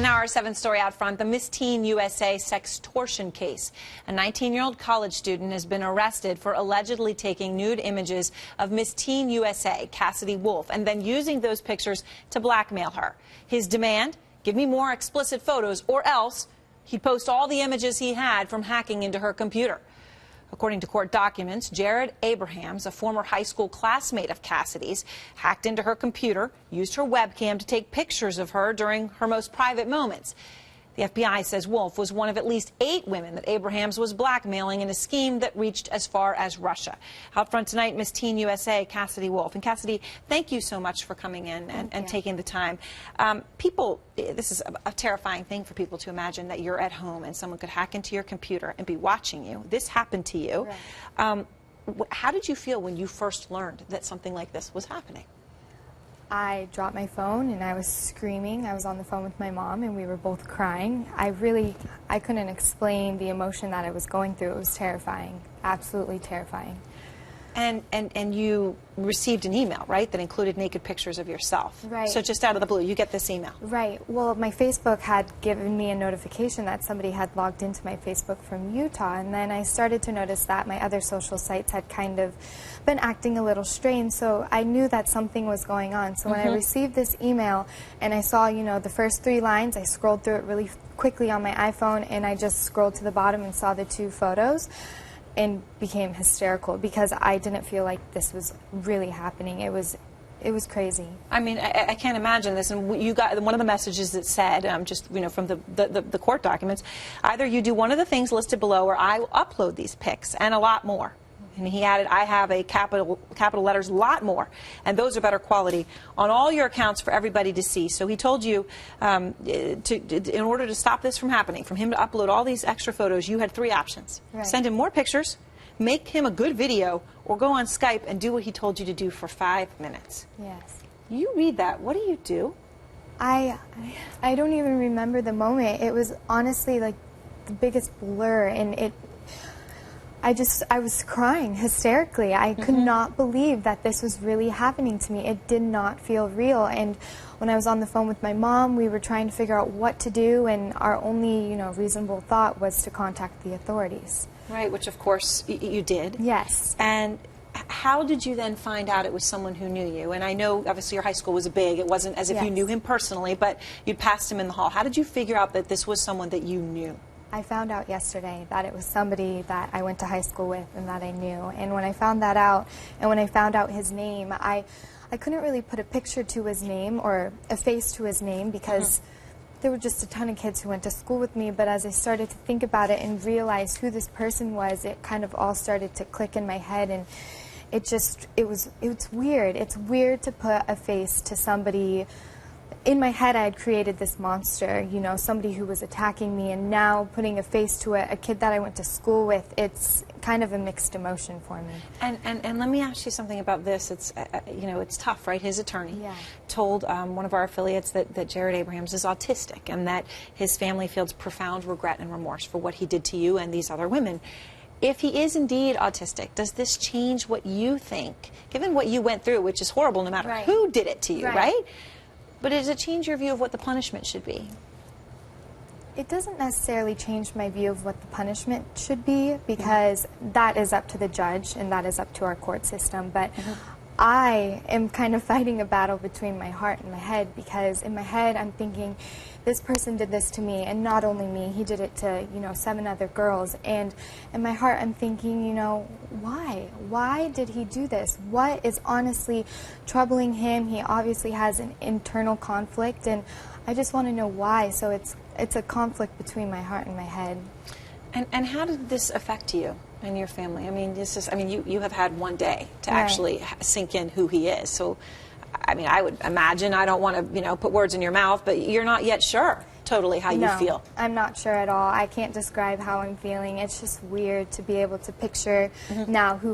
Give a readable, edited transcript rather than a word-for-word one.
now our 7th story out front, the Miss Teen USA sextortion case. A 19-year-old college student has been arrested for allegedly taking nude images of Miss Teen USA, Cassidy, and then using those pictures to blackmail her. His demand, give me more explicit photos or else he'd post all the images he had from hacking into her computer. According to court documents, Jared Abrahams, a former high school classmate of Cassidy's, hacked into her computer, used her webcam to take pictures of her during her most private moments. The FBI says Wolf was one of at least 8 women that Abrahams was blackmailing in a scheme that reached as far as Russia. Out front tonight, Miss Teen USA, Cassidy Wolf. And Cassidy, thank you so much for coming in and taking the time. This is a terrifying thing for people to imagine that you're at home and someone could hack into your computer and be watching you. This happened to you. Right. How did you feel when you first learned that something like this was happening? I dropped my phone and I was screaming. I was on the phone with my mom and we were both crying. I couldn't explain the emotion that I was going through. It was terrifying, absolutely terrifying. And you received an email, right, that included naked pictures of yourself. Right. So just out of the blue, you get this email. Right. Well, my Facebook had given me a notification that somebody had logged into my Facebook from Utah, and then I started to notice that my other social sites had kind of been acting a little strange, so I knew that something was going on. So when I received this email and I saw, you know, the first 3 lines, I scrolled through it really quickly on my iPhone, and I just scrolled to the bottom and saw the 2 photos. And became hysterical because I didn't feel like this was really happening. It was crazy. I mean, I can't imagine this. And you got one of the messages that said, just from the court documents, either you do one of the things listed below, or I will upload these pics and a lot more. And he added, I have a capital letters, lot more, and those are better quality on all your accounts for everybody to see. So he told you, in order to stop this from happening, from him to upload all these extra photos, you had 3 options. Right. Send him more pictures, make him a good video, or go on Skype and do what he told you to do for 5 minutes. Yes. You read that. What do you do? I don't even remember the moment. It was honestly like the biggest blur, and I was crying hysterically. I could not believe that this was really happening to me. It did not feel real. And when I was on the phone with my mom, we were trying to figure out what to do, and our only, reasonable thought was to contact the authorities. Right, which of course you did. Yes. And how did you then find out it was someone who knew you? And I know obviously your high school was big. It wasn't as if you knew him personally, but you'd passed him in the hall. How did you figure out that this was someone that you knew? I found out yesterday that it was somebody that I went to high school with and that I knew. And when I found that out, and when I found out his name, I couldn't really put a picture to his name or a face to his name because there were just a ton of kids who went to school with me. But as I started to think about it and realize who this person was, it kind of all started to click in my head, and it's weird. It's weird to put a face to somebody. In my head, I had created this monster, somebody who was attacking me, and now putting a face to it, a kid that I went to school with, it's kind of a mixed emotion for me. And let me ask you something about this. It's, it's tough, right? His attorney told one of our affiliates that Jared Abrahams is autistic and that his family feels profound regret and remorse for what he did to you and these other women. If he is indeed autistic, does this change what you think, given what you went through, which is horrible no matter who did it to you, right? But does it change your view of what the punishment should be? It doesn't necessarily change my view of what the punishment should be, because that is up to the judge and that is up to our court system. But I am kind of fighting a battle between my heart and my head, because in my head I'm thinking, this person did this to me, and not only me, he did it to, 7 other girls. And in my heart I'm thinking, why? Why did he do this? What is honestly troubling him? He obviously has an internal conflict, and I just want to know why. So it's a conflict between my heart and my head. And how did this affect you and your family? I mean, you have had one day to actually sink in who he is. So, I mean, I would imagine, I don't want to, put words in your mouth, but you're not yet sure totally how you feel. I'm not sure at all. I can't describe how I'm feeling. It's just weird to be able to picture now who